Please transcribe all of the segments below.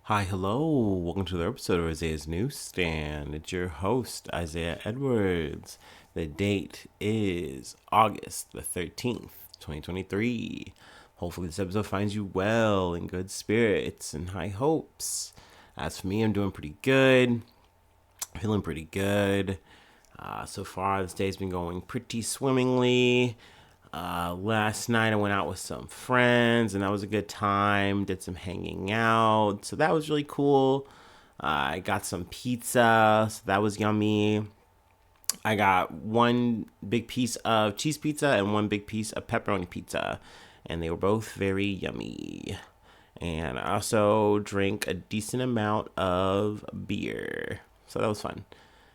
Hi, hello. Welcome to the episode of Isaiah's Newsstand. It's your host, Isaiah Edwards. The date is August the 13th, 2023. Hopefully, this episode finds you well, in good spirits, and high hopes. As for me, I'm doing pretty good. Feeling pretty good. So far, this day's been going pretty swimmingly. Last night I went out with some friends and that was a good time. Did some hanging out, so that was really cool. I got some pizza, so that was yummy. I got one big piece of cheese pizza and one big piece of pepperoni pizza, and they were both very yummy. And I also drank a decent amount of beer, so that was fun.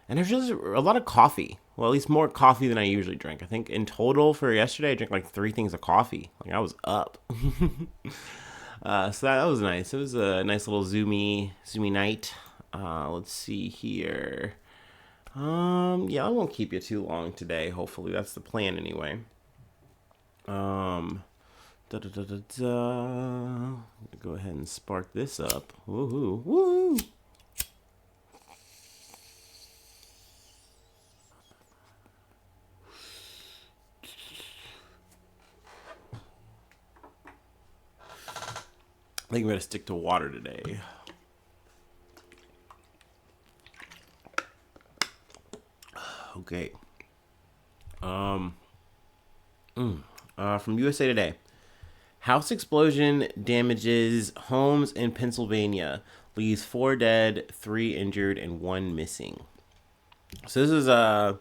And there's just a lot of coffee. Well, at least more coffee than I usually drink. I think in total for yesterday, I drank like three things of coffee. Like I was up. So that was nice. It was a nice little zoomy night. Let's see here. Yeah, I won't keep you too long today. Hopefully, that's the plan anyway. Um, da da da da da. Go ahead and spark this up. Woohoo! Woo! I think I'm gonna stick to water today. Okay. Um. From USA Today. House explosion damages homes in Pennsylvania, leaves four dead, three injured, and one missing. So this is a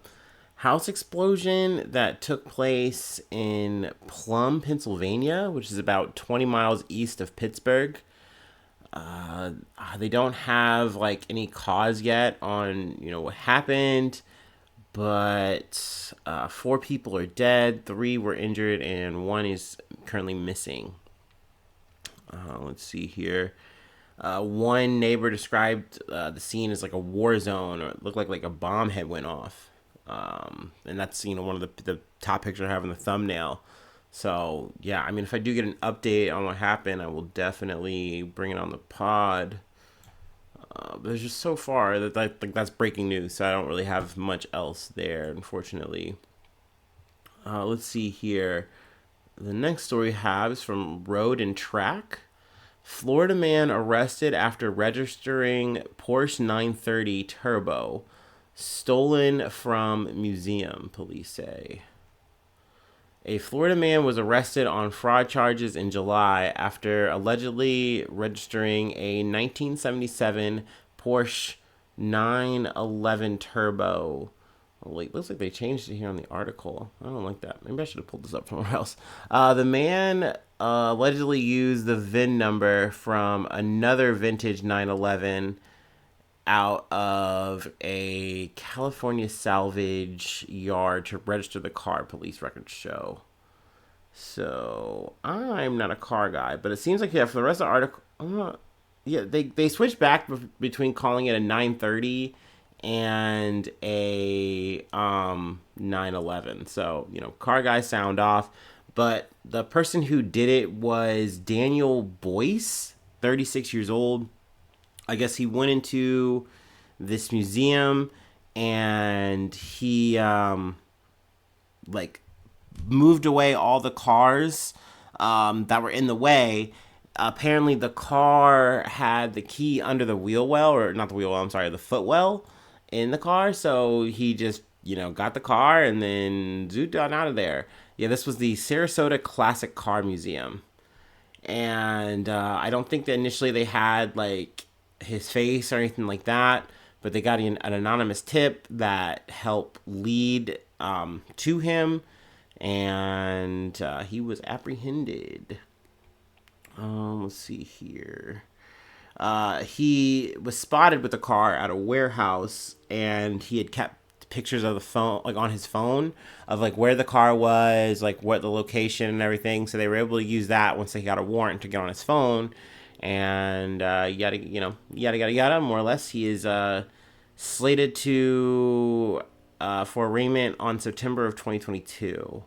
house explosion that took place in Plum, Pennsylvania, which is about 20 miles east of Pittsburgh. They don't have like any cause yet on what happened, but four people are dead, three were injured, and one is currently missing. Let's see here. One neighbor described the scene as like a war zone, or it looked like a bomb had went off. And that's one of the top pictures I have in the thumbnail. So yeah, I mean, if I do get an update on what happened, I will definitely bring it on the pod. But there's just so far that's breaking news, so I don't really have much else there, unfortunately. Let's see here. The next story we have is from Road and Track. Florida man arrested after registering Porsche 930 Turbo stolen from museum, police say. A Florida man was arrested on fraud charges in July after allegedly registering a 1977 Porsche 911 Turbo. Oh, wait, looks like they changed it here on the article. I don't like that. Maybe I should have pulled this up somewhere else. The man allegedly used the VIN number from another vintage 911 out of a California salvage yard to register the car, police records show. So I'm not a car guy, but it seems like for the rest of the article, yeah, they switched back between calling it a 930 and a 911. So car guys sound off, but the person who did it was Daniel Boyce, 36 years old. I guess he went into this museum and he like moved away all the cars that were in the way. Apparently, the car had the key under the wheel well, or not the wheel well, I'm sorry, the footwell in the car. So he just, got the car and then zooped on out of there. Yeah, this was the Sarasota Classic Car Museum. And I don't think that initially they had like his face or anything like that, but they got an anonymous tip that helped lead to him, and he was apprehended. Let's see here. He was spotted with the car at a warehouse, and he had kept pictures of the phone, like on his phone, of like where the car was, like what the location and everything. So they were able to use that once they got a warrant to get on his phone, and yada. More or less, he is slated to for arraignment on September of 2022.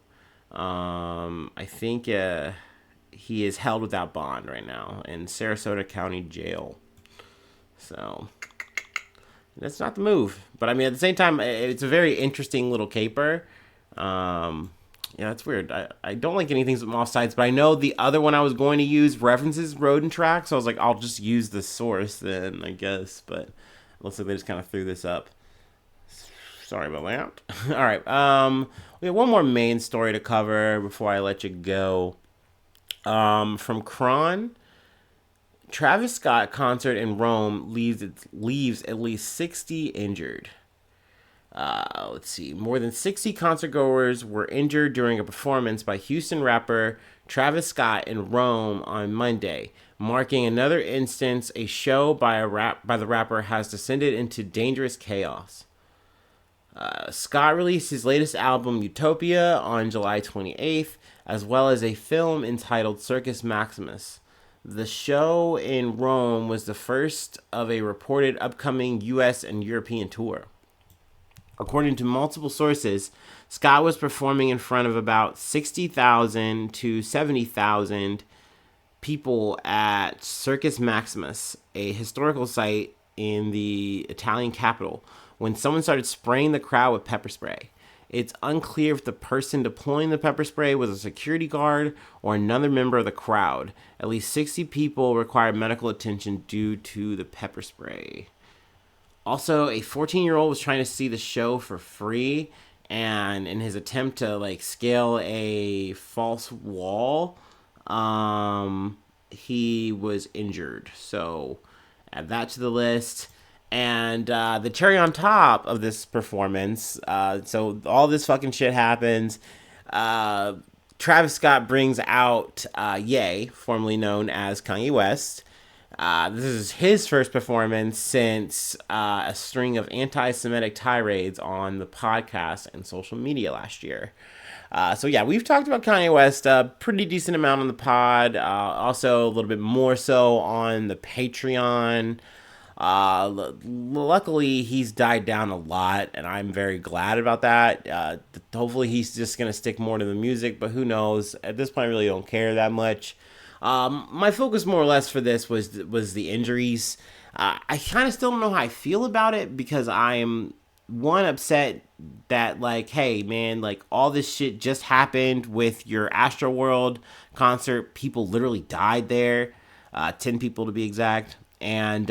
I think he is held without bond right now in Sarasota County Jail. So that's not the move. But I mean, at the same time, it's a very interesting little caper. Yeah, that's weird. I don't like anything from off sites, but I know the other one I was going to use references Road and Track, so I was like, I'll just use the source then, I guess. But it looks like they just kind of threw this up. Sorry about that. All right. We have one more main story to cover before I let you go. From Kron, Travis Scott concert in Rome leaves at least 60 injured. Let's see. More than 60 concertgoers were injured during a performance by Houston rapper Travis Scott in Rome on Monday, marking another instance a show by the rapper has descended into dangerous chaos. Scott released his latest album, Utopia, on July 28th, as well as a film entitled Circus Maximus. The show in Rome was the first of a reported upcoming U.S. and European tour. According to multiple sources, Scott was performing in front of about 60,000 to 70,000 people at Circus Maximus, a historical site in the Italian capital, when someone started spraying the crowd with pepper spray. It's unclear if the person deploying the pepper spray was a security guard or another member of the crowd. At least 60 people required medical attention due to the pepper spray. Also, a 14-year-old was trying to see the show for free, and in his attempt to like scale a false wall, he was injured. So add that to the list. And the cherry on top of this performance, so all this fucking shit happens. Travis Scott brings out Ye, formerly known as Kanye West. This is his first performance since a string of anti-Semitic tirades on the podcast and social media last year. So yeah, we've talked about Kanye West a pretty decent amount on the pod. Also a little bit more so on the Patreon. Luckily he's died down a lot, and I'm very glad about that. Hopefully he's just gonna stick more to the music, but who knows? At this point, I really don't care that much. My focus more or less for this was the injuries. I kind of still don't know how I feel about it, because I'm upset that like, hey man, like all this shit just happened with your Astroworld concert. People literally died there, 10 people to be exact. And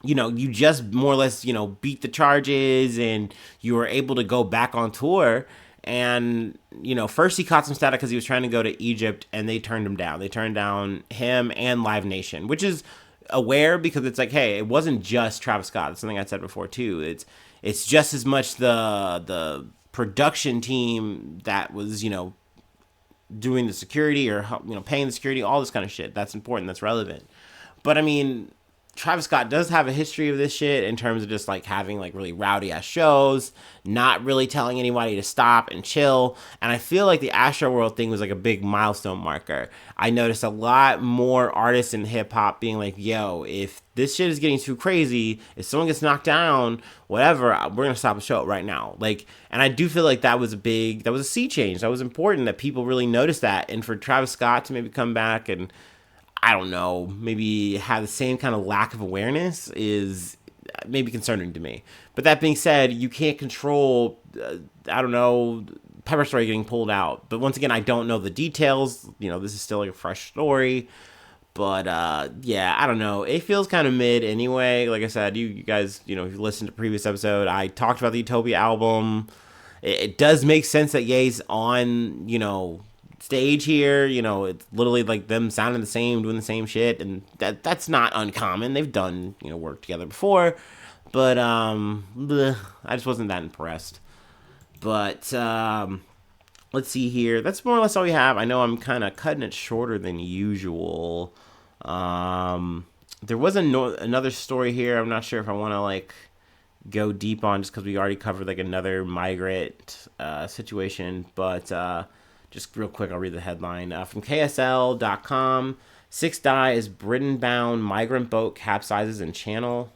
you just more or less beat the charges, and you were able to go back on tour. And first he caught some static because he was trying to go to Egypt, and they turned him down. They turned down him and Live Nation, which is aware, because it's like, hey, it wasn't just Travis Scott. That's something I said before too. It's just as much the production team that was doing the security, or paying the security, all this kind of shit. That's important. That's relevant. But I mean, Travis Scott does have a history of this shit in terms of just like having like really rowdy ass shows, not really telling anybody to stop and chill. And I feel like the Astroworld thing was like a big milestone marker. I noticed a lot more artists in hip hop being like, yo, if this shit is getting too crazy, if someone gets knocked down, whatever, we're going to stop the show right now. Like, and I do feel like that was a sea change. That was important, that people really noticed that. And for Travis Scott to maybe come back and, I don't know, maybe have the same kind of lack of awareness is maybe concerning to me. But that being said, you can't control, pepper spray getting pulled out. But once again, I don't know the details. This is still like a fresh story. But yeah, I don't know. It feels kind of mid anyway. Like I said, you guys, if you listened to the previous episode, I talked about the Utopia album. It does make sense that Ye's on, stage here. It's literally like them sounding the same, doing the same shit, and that's not uncommon. They've done work together before, but I just wasn't that impressed. But let's see here. That's more or less all we have. I know I'm kind of cutting it shorter than usual. There was another story here. I'm not sure if I want to like go deep on, just because we already covered like another migrant situation, but just real quick, I'll read the headline. From KSL.com, 6 die as Britain-bound migrant boat capsizes in Channel.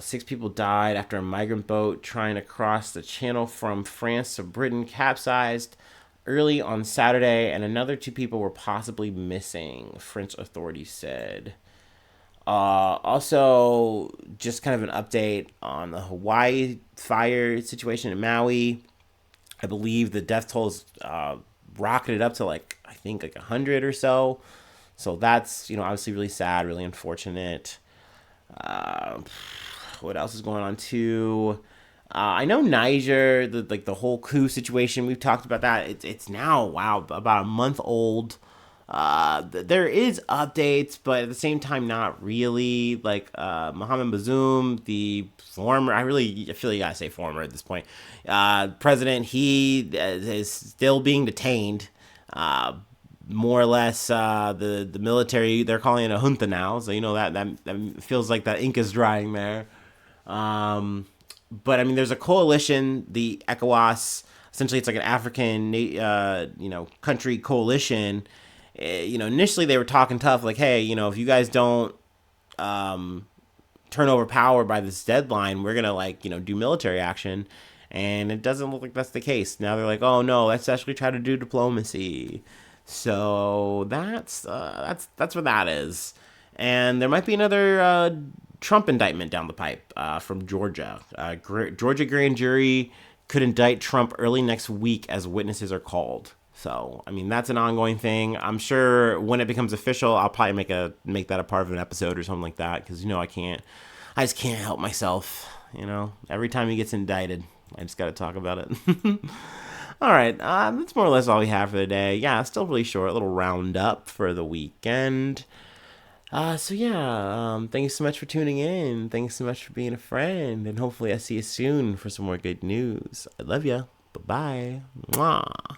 6 people died after a migrant boat trying to cross the Channel from France to Britain capsized early on Saturday, and another 2 people were possibly missing, French authorities said. Also, just kind of an update on the Hawaii fire situation in Maui. I believe the death tolls rocketed up to like I think like 100 or so. So that's obviously really sad, really unfortunate. Uh, what else is going on too? I know Niger, the whole coup situation. We've talked about that. It's now about a month old. There is updates, but at the same time, not really. Like Mohamed Bazoum, the former, I feel you gotta say former at this point, president, he is still being detained. More or less, the military, they're calling it a junta now, so that feels like that ink is drying there. Um, but I mean, there's a coalition, the ECOWAS. Essentially, it's like an African, country coalition. Initially they were talking tough, like, hey, if you guys don't um, turn over power by this deadline, we're gonna do military action. And it doesn't look like that's the case. Now they're like, oh no, let's actually try to do diplomacy. So that's what that is. And there might be another Trump indictment down the pipe from Georgia. Georgia grand jury could indict Trump early next week as witnesses are called. So, I mean, that's an ongoing thing. I'm sure when it becomes official, I'll probably make that a part of an episode or something like that because I just can't help myself. Every time he gets indicted, I just got to talk about it. All right, that's more or less all we have for the day. Yeah, still really short, a little roundup for the weekend. So yeah, thanks so much for tuning in. Thanks so much for being a friend, and hopefully I see you soon for some more good news. I love ya. Bye bye. Mwah.